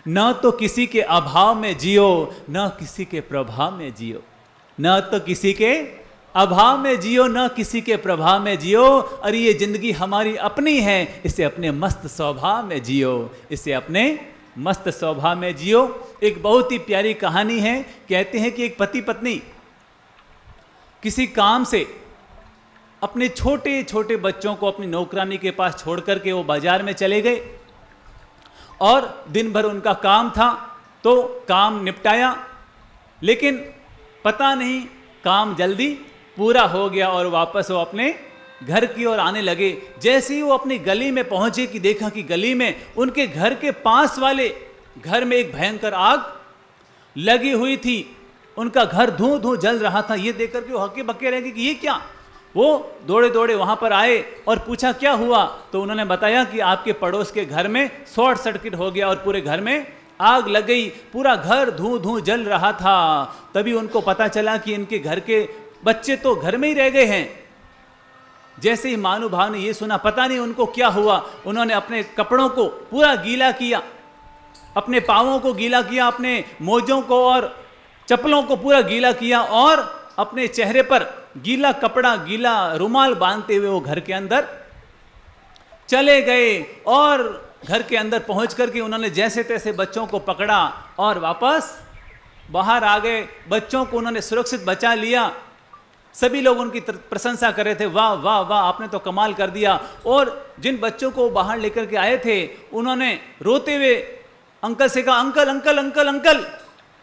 न तो किसी के अभाव में जियो, न किसी के प्रभाव में जियो। न तो किसी के अभाव में जियो, न किसी के प्रभाव में जियो। और ये जिंदगी हमारी अपनी है, इसे अपने मस्त स्वभाव में जियो, इसे अपने मस्त स्वभाव में जियो। एक बहुत ही प्यारी कहानी है। कहते हैं कि एक पति पत्नी किसी काम से अपने छोटे छोटे बच्चों को अपनी नौकरानी के पास छोड़ करके वो बाजार में चले गए और दिन भर उनका काम था, तो काम निपटाया, लेकिन पता नहीं काम जल्दी पूरा हो गया और वापस वो अपने घर की ओर आने लगे। जैसे ही वो अपनी गली में पहुंचे कि देखा कि गली में उनके घर के पास वाले घर में एक भयंकर आग लगी हुई थी। उनका घर धूं धूं जल रहा था। ये देख करके वो हक्के बक्के रह गए कि ये क्या। वो दौड़े दौड़े वहां पर आए और पूछा क्या हुआ, तो उन्होंने बताया कि आपके पड़ोस के घर में शॉर्ट सर्किट हो गया और पूरे घर में आग लग गई, पूरा घर धूं धूं जल रहा था। तभी उनको पता चला कि इनके घर के बच्चे तो घर में ही रह गए हैं। जैसे ही महानुभाव ने ये सुना, पता नहीं उनको क्या हुआ, उन्होंने अपने कपड़ों को पूरा गीला किया, अपने पाँवों को गीला किया, अपने मोजों को और चप्पलों को पूरा गीला किया और अपने चेहरे पर गीला कपड़ा, गीला रुमाल बांधते हुए वो घर के अंदर चले गए। और घर के अंदर पहुंच करके उन्होंने जैसे तैसे बच्चों को पकड़ा और वापस बाहर आ गए। बच्चों को उन्होंने सुरक्षित बचा लिया। सभी लोग उनकी प्रशंसा कर रहे थे, वाह वाह वाह, आपने तो कमाल कर दिया। और जिन बच्चों को बाहर लेकर के आए थे, उन्होंने रोते हुए अंकल से कहा, अंकल अंकल अंकल अंकल,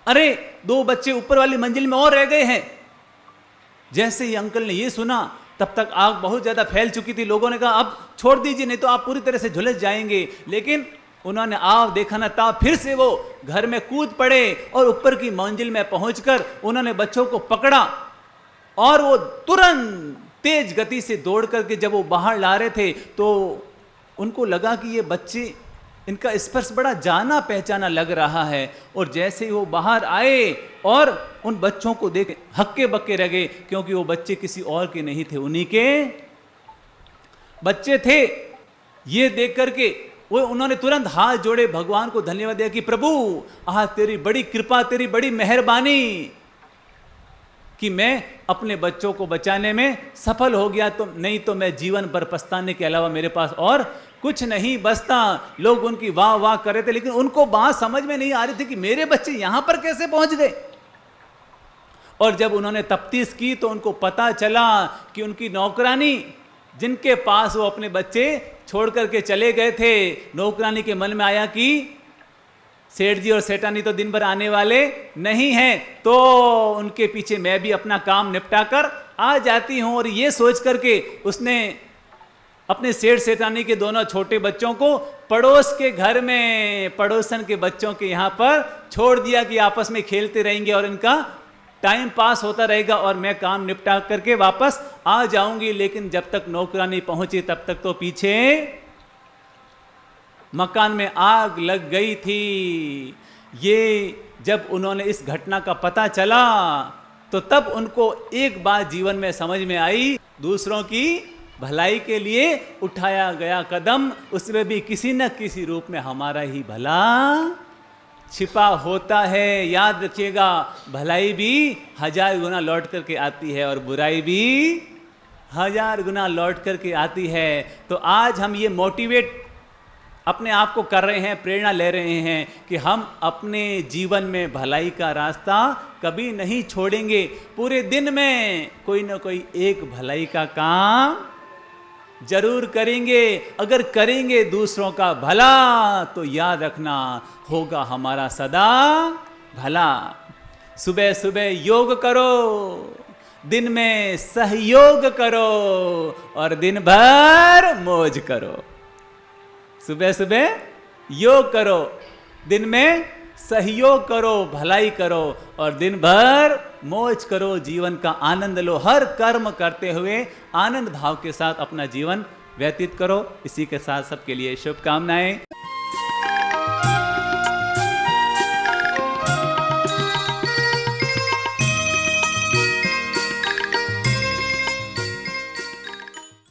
अरे 2 बच्चे ऊपर वाली मंजिल में और रह गए हैं। जैसे ही अंकल ने ये सुना, तब तक आग बहुत ज्यादा फैल चुकी थी। लोगों ने कहा अब छोड़ दीजिए, नहीं तो आप पूरी तरह से झुलस जाएंगे। लेकिन उन्होंने आग देखा ना था, फिर से वो घर में कूद पड़े और ऊपर की मंजिल में पहुंचकर उन्होंने बच्चों को पकड़ा और वो तुरंत तेज गति से दौड़ करके जब वो बाहर ला रहे थे, तो उनको लगा कि ये बच्चे, इनका स्पर्श बड़ा जाना पहचाना लग रहा है। और जैसे ही वो बाहर आए और उन बच्चों को देख हक्के बक्के रह गए, क्योंकि वो बच्चे किसी और के नहीं थे, उन्हीं के बच्चे थे। ये देख करके वो उन्होंने तुरंत हाथ जोड़े, भगवान को धन्यवाद दिया कि प्रभु आज तेरी बड़ी कृपा, तेरी बड़ी मेहरबानी कि मैं अपने बच्चों को बचाने में सफल हो गया, तो नहीं तो मैं जीवन भर पछताने के अलावा मेरे पास और कुछ नहीं बचता। लोग उनकी वाह वाह कर रहे थे, लेकिन उनको बात समझ में नहीं आ रही थी कि मेरे बच्चे यहां पर कैसे पहुंच गए। और जब उन्होंने तफ्तीश की तो उनको पता चला कि उनकी नौकरानी, जिनके पास वो अपने बच्चे छोड़ करके चले गए थे, नौकरानी के मन में आया कि सेठ जी और सेठानी तो दिन भर आने वाले नहीं हैं, तो उनके पीछे मैं भी अपना काम निपटा कर आ जाती हूं। और ये सोच करके उसने अपने सेठ सेठानी के दोनों छोटे बच्चों को पड़ोस के घर में, पड़ोसन के बच्चों के यहां पर छोड़ दिया कि आपस में खेलते रहेंगे और इनका टाइम पास होता रहेगा और मैं काम निपटा करके वापस आ जाऊंगी। लेकिन जब तक नौकरानी पहुंची तब तक तो पीछे मकान में आग लग गई थी। ये जब उन्होंने इस घटना का पता चला तो तब उनको एक बात जीवन में समझ में आई, दूसरों की भलाई के लिए उठाया गया कदम, उसमें भी किसी न किसी रूप में हमारा ही भला छिपा होता है। याद रखिएगा, भलाई भी 1000 गुना लौट करके आती है और बुराई भी 1000 गुना लौट करके आती है। तो आज हम ये मोटिवेट अपने आप को कर रहे हैं, प्रेरणा ले रहे हैं कि हम अपने जीवन में भलाई का रास्ता कभी नहीं छोड़ेंगे। पूरे दिन में कोई ना कोई एक भलाई का काम जरूर करेंगे। अगर करेंगे दूसरों का भला तो याद रखना होगा हमारा सदा भला। सुबह सुबह योग करो, दिन में सहयोग करो और दिन भर मौज करो। सुबह सुबह योग करो, दिन में सहयोग करो, भलाई करो और दिन भर मौज करो, जीवन का आनंद लो। हर कर्म करते हुए आनंद भाव के साथ अपना जीवन व्यतीत करो। इसी के साथ सबके लिए शुभकामनाएं।